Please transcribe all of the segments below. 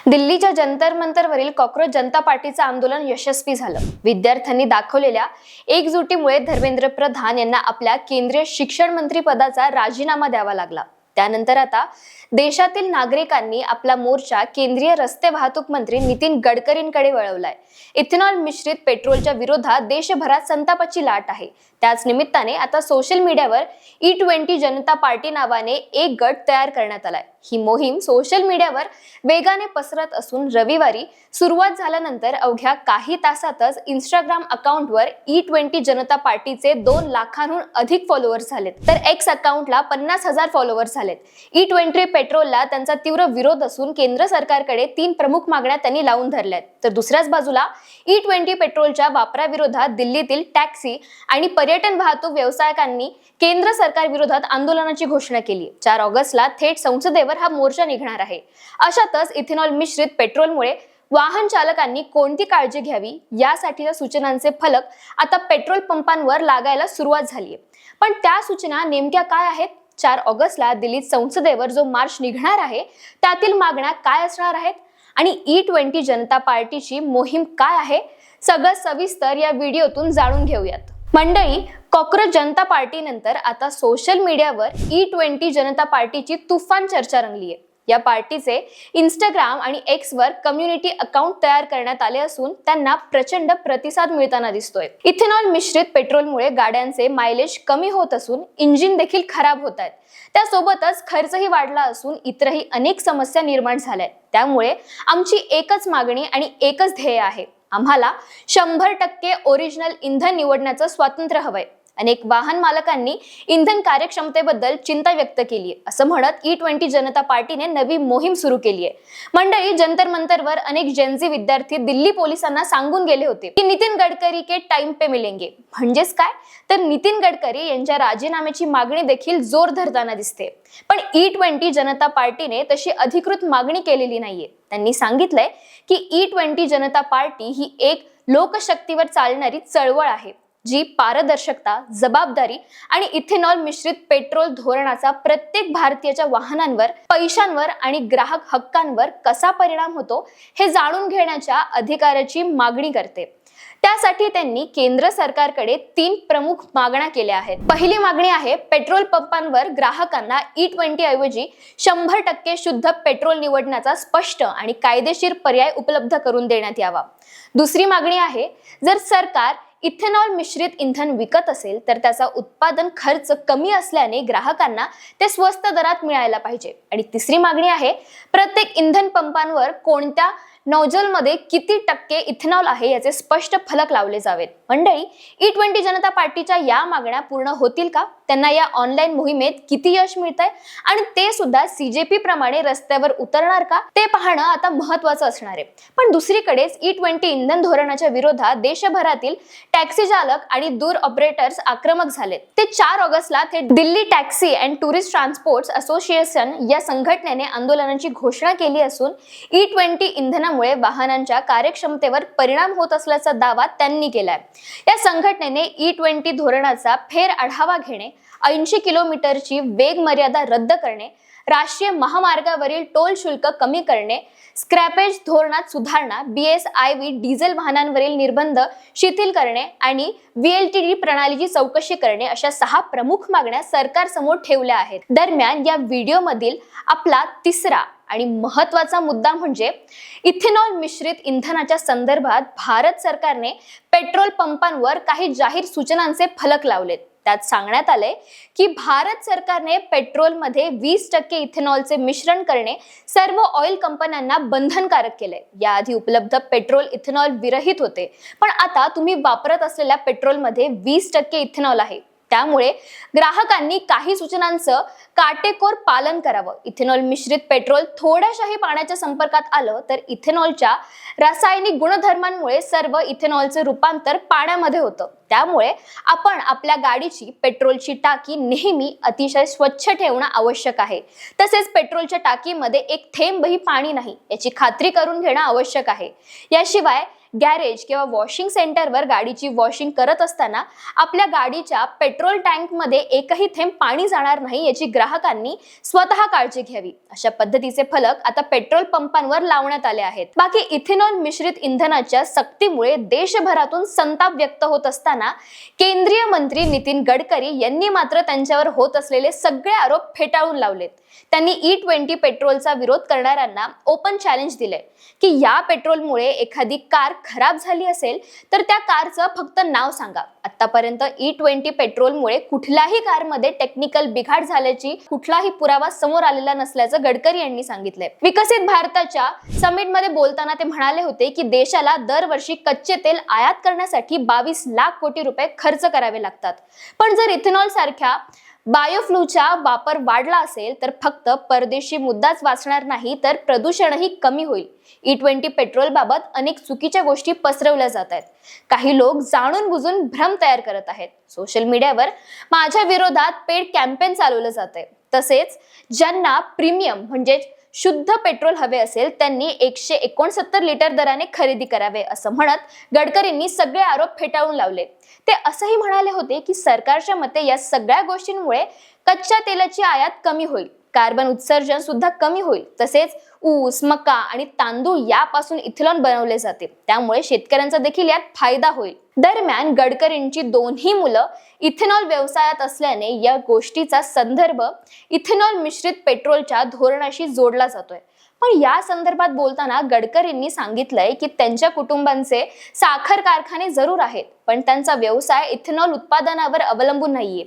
दिल्लीच्या जंतर मंतरवरील कॉक्रोच जनता पार्टीचं आंदोलन यशस्वी झालं। विद्यार्थ्यांनी दाखवलेल्या एकजुटीमुळे धर्मेंद्र प्रधान यांना आपल्या केंद्रीय शिक्षण मंत्री पदाचा राजीनामा द्यावा लागला। त्यानंतर आता देशातील नागरिकांनी आपला मोर्चा केंद्रीय रस्ते वाहतूक मंत्री नितीन गडकरींकडे वळवलाय। इथेनॉल मिश्रित पेट्रोलच्या विरोधात देशभरात संतापाची लाट आहे। त्याच निमित्ताने आता सोशल मीडियावर E20 जनता पार्टी नावाने एक गट तयार करण्यात आलाय। ही मोहीम सोशल मीडियावर वेगाने पसरत असून रविवारी सुरुवात झाल्यानंतर अवघ्या काही तासातच इंस्टाग्राम अकाउंटवर E20 जनता पार्टीचे 2 लाखांहून अधिक फॉलोअर्स झालेत, तर एक्स अकाउंटला 50,000 फॉलोअर्स झालेत। E20 पेट्रोलला त्यांचा तीव्र विरोध असून केंद्र सरकारकडे 3 प्रमुख मागण्या त्यांनी लावून धरल्यात। तर दुसऱ्याच बाजूला E20 पेट्रोलच्या वापराविरोधात दिल्लीतील टॅक्सी आणि पर्यटन वाहतूक व्यावसायिकांनी केंद्र सरकार विरोधात आंदोलनाची घोषणा केली। 4 ऑगस्टला थेट संसदेवर हा मोर्चा निघणार आहे। अशातच इथेनॉल मिश्रित पेट्रोलमुळे वाहन चालकांनी कोणती काळजी घ्यावी यासाठीच्या सूचनांचे फलक आता पेट्रोल पंपांवर लागायला सुरुवात झाली आहे। पण त्या सूचना नेमक्या काय आहेत? 4 ऑगस्टला दिल्लीत संसदेवर जो मार्च निघणार आहे त्यातील मागण्या काय असणार आहेत आणि E20 जनता पार्टीची मोहीम काय आहे, सगळं सविस्तर या व्हिडिओतून जाणून घेऊयात। मंडळी, कॉक्रोच जनता पार्टी नंतर आता सोशल मीडियावर E20 जनता पार्टीची तुफान चर्चा रंगली आहे। या पार्टीचे इंस्टाग्राम आणि एक्स वर कम्युनिटी अकाउंट तयार करण्यात आले असून त्यांना प्रचंड प्रतिसाद मिळताना दिसतोय। इथेनॉल मिश्रित पेट्रोलमुळे गाड्यांचे मायलेज कमी होत असून इंजिन देखील खराब होत आहेत। त्यासोबतच खर्चही वाढला असून इतरही अनेक समस्या निर्माण झाल्या। त्यामुळे आमची एकच मागणी आणि एकच ध्येय आहे, आम्हाला 100% ओरिजिनल इंधन निवडण्याचं स्वातंत्र्य हवंय। अनेक वाहन मालकांनी इंधन कार्यक्षमतेबद्दल चिंता व्यक्त केली आहे, असं म्हणत E20 जनता पार्टीने नवी मोहीम सुरू केली आहे। मंडळी, जंतर मंतरवर अनेक जेनझी विद्यार्थी दिल्ली पोलिसांना सांगून गेले होते की नितीन गडकरी के टाइम पे मिलेंगे। म्हणजेच काय, तर नितीन गडकरी यांच्या राजीनाम्याची मागणी देखील जोर धरताना दिसते। पण E20 जनता पार्टीने तशी अधिकृत मागणी केलेली नाहीये। त्यांनी सांगितलंय की E20 जनता पार्टी ही एक लोकशक्तीवर चालणारी चळवळ आहे, जी पारदर्शकता, जबाबदारी आणि इथेनॉल मिश्रित पेट्रोल धोरणाचा प्रत्येक भारतीयाच्या वाहनांवर, पैशांवर आणि ग्राहक हक्कांवर कसा परिणाम होतो हे जाणून घेण्याच्या अधिकाराची मागणी करते। त्यासाठी त्यांनी केंद्र सरकारकडे 3 प्रमुख मागण्या केल्या आहेत। पहिली मागणी आहे पेट्रोल पंपांवर ग्राहकांना E20 ऐवजी 100% शुद्ध पेट्रोल निवडण्याचा स्पष्ट आणि कायदेशीर पर्याय उपलब्ध करून देण्यात यावा। दुसरी मागणी आहे, जर सरकार इथेनॉल मिश्रित इंधन विकत असेल तर त्याचा उत्पादन खर्च कमी असल्याने ग्राहकांना ते स्वस्त दरात मिळायला पाहिजे। आणि तिसरी मागणी आहे, प्रत्येक इंधन पंपांवर कोणत्या नोझलमध्ये किती टक्के इथेनॉल आहे याचे स्पष्ट फलक लावले जावेत। मंडळी, E20 जनता पार्टीच्या या मागण्या पूर्ण होतील का? त्यांना या ऑनलाईन मोहिमेत किती यश मिळतंय आणि ते सुद्धा CJP प्रमाणे रस्त्यावर उतरणार का, ते पाहणं आता महत्त्वाचं असणार आहे। पण दुसरीकडेच E20 इंधन धोरणाच्या विरोधात देशभरातील टॅक्सी चालक आणि दूर ऑपरेटर्स आक्रमक झालेत। ते 4 ऑगस्टला थेट Delhi taxi and tourist transport association या संघटनेने आंदोलनाची घोषणा केली असून E20 इंधनामुळे वाहनांच्या कार्यक्षमतेवर परिणाम होत असल्याचा दावा त्यांनी केलाय। या संघटनेने E20 धोरणाचा फेर आढावा घेणे, 80 किलोमीटरची वेग मर्यादा रद्द करणे, राष्ट्रीय महामार्गावरील टोल शुल्क कमी करणे, स्क्रॅपेज धोरणात सुधारणा, BSIV डिझेल वाहनांवरील निर्बंध शिथिल करणे आणि VLTD प्रणालीची चौकशी करणे अशा 6 प्रमुख मागण्या सरकारसमोर ठेवल्या आहेत। दरम्यान या व्हिडिओमधील आपला तिसरा आणि महत्त्वाचा मुद्दा म्हणजे इथेनॉल मिश्रित इंधनाच्या संदर्भात भारत सरकारने पेट्रोल पंपांवर काही जाहीर सूचनांचे फलक लावलेत। त्यात सांगण्यात आले की भारत सरकारने पेट्रोलमध्ये 20% इथेनॉलचे मिश्रण करणे सर्व ऑइल कंपन्यांना बंधनकारक केले। याआधी उपलब्ध पेट्रोल इथेनॉल विरहित होते, पण आता तुम्ही वापरत असलेल्या पेट्रोलमध्ये 20% इथेनॉल आहे। त्यामुळे ग्राहकांनी काही सूचनांचं काटेकोर पालन करावं। इथेनॉल मिश्रित पेट्रोल थोड्याशाही पाण्याच्या संपर्कात आलं तर इथेनॉलच्या रासायनिक गुणधर्मांमुळे सर्व इथेनॉलचं रूपांतर पाण्यामध्ये होतं। त्यामुळे आपण आपल्या गाडीची पेट्रोलची टाकी नेहमी अतिशय स्वच्छ ठेवणं आवश्यक आहे। तसेच पेट्रोलच्या टाकीमध्ये एक थेंबही पाणी नाही याची खात्री करून घेणं आवश्यक आहे। याशिवाय गॅरेज किंवा वॉशिंग सेंटरवर गाडीची वॉशिंग करत असताना आपल्या गाडीच्या पेट्रोल टँकमध्ये एकही थेंब पाणी जाणार नाही याची ग्राहकांनी स्वतः काळजी घ्यावी, अशा पद्धतीचे फलक आता पेट्रोल पंपांवर लावण्यात आले आहेत. बाकी इथेनॉल मिश्रित इंधनाच्या सक्तीमुळे देशभरातून संताप व्यक्त होत असताना केंद्रीय मंत्री नितीन गडकरी यांनी मात्र त्यांच्यावर होत असलेले सगळे आरोप फेटाळून लावलेत. त्यांनी E20 पेट्रोलचा विरोध करणाऱ्यांना ओपन चॅलेंज दिले की या पेट्रोलमुळे एखादी कार खराब झाली असेल तर त्या कारचं फक्त नाव सांगा. आतापर्यंत E20 पेट्रोलमुळे कुठल्याही कारमध्ये टेक्निकल बिघाड झाल्याची कुठलाही पुरावा समोर आलेला नसल्याचं गडकरी यांनी सांगितलंय. विकसित भारताच्या समिटमध्ये बोलताना ते म्हणाले होते की देशाला दरवर्षी कच्चे तेल आयात करण्यासाठी 22 लाख कोटी रुपये खर्च करावे लागतात. पण जर इथेनॉल सारख्या बायोफ्लूचा वापर वाढला असेल तर फक्त परदेशी मुद्दाच वाचणार नाही तर प्रदूषणही कमी होईल. E20 पेट्रोल बाबत अनेक चुकीच्या गोष्टी पसरवल्या जात आहेत. काही लोक जाणून बुजून भ्रम तयार करत आहेत. सोशल मीडियावर माझ्या विरोधात पेड कॅम्पेन चालवलं जात आहे. तसेच ज्यांना प्रीमियम म्हणजे शुद्ध पेट्रोल हवे असेल त्यांनी 169 लिटर दराने खरेदी करावे असं म्हणत गडकरींनी सगळे आरोप फेटाळून लावले. ते असंही म्हणाले होते की सरकारच्या मते या सगळ्या गोष्टींमुळे कच्च्या तेलाची आयात कमी होईल, कार्बन उत्सर्जन सुद्धा कमी होईल, तसेच ऊस, मका आणि तांदूळ यापासून इथेनॉल बनवले जाते, त्यामुळे शेतकऱ्यांचा देखील यात फायदा होईल. दरम्यान गडकरींची दोन्ही मुलं इथेनॉल व्यवसायात असल्याने या गोष्टीचा संदर्भ इथेनॉल मिश्रित पेट्रोलच्या धोरणाशी जोडला जातोय. पण या संदर्भात बोलताना गडकरींनी सांगितलंय की त्यांच्या कुटुंबांचे साखर कारखाने जरूर आहेत, पण त्यांचा व्यवसाय इथेनॉल उत्पादनावर अवलंबून नाहीये.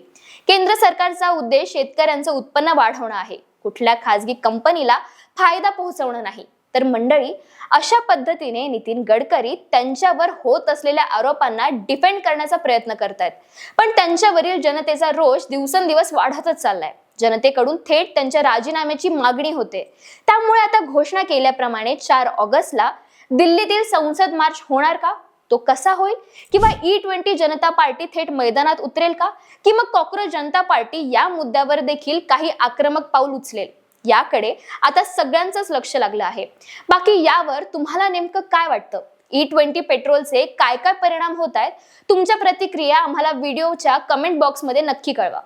केंद्र सरकारचा उद्देश शेतकऱ्यांचं उत्पन्न वाढवणं आहे, कुठल्या खासगी कंपनीला फायदा पोहोचवणं नाही. तर मंडळी, अशा पद्धतीने नितीन गडकरी त्यांच्यावर होत असलेल्या आरोपांना डिफेंड करण्याचा प्रयत्न करतायत. पण त्यांच्यावरील जनतेचा रोष दिवसेंदिवस वाढतच चाललाय. जनतेकडून थेट त्यांच्या राजीनाम्याची मागणी होते. त्यामुळे आता घोषणा केल्याप्रमाणे 4 ऑगस्टला दिल्लीतील संसद मार्च होणार का? तो कसा होईल? किंवा E20 जनता पार्टी थेट मैदानात उतरेल का? की मग कॉक्रोच जनता पार्टी या मुद्द्यावर देखील काही आक्रमक पाऊल उचलेल? याकडे आता सगळ्यांचंच लक्ष लागलं आहे. बाकी यावर तुम्हाला नेमकं काय वाटतं? E20 पेट्रोलचे काय काय परिणाम होत आहेत? तुमच्या प्रतिक्रिया आम्हाला व्हिडिओच्या कमेंट बॉक्समध्ये नक्की कळवा.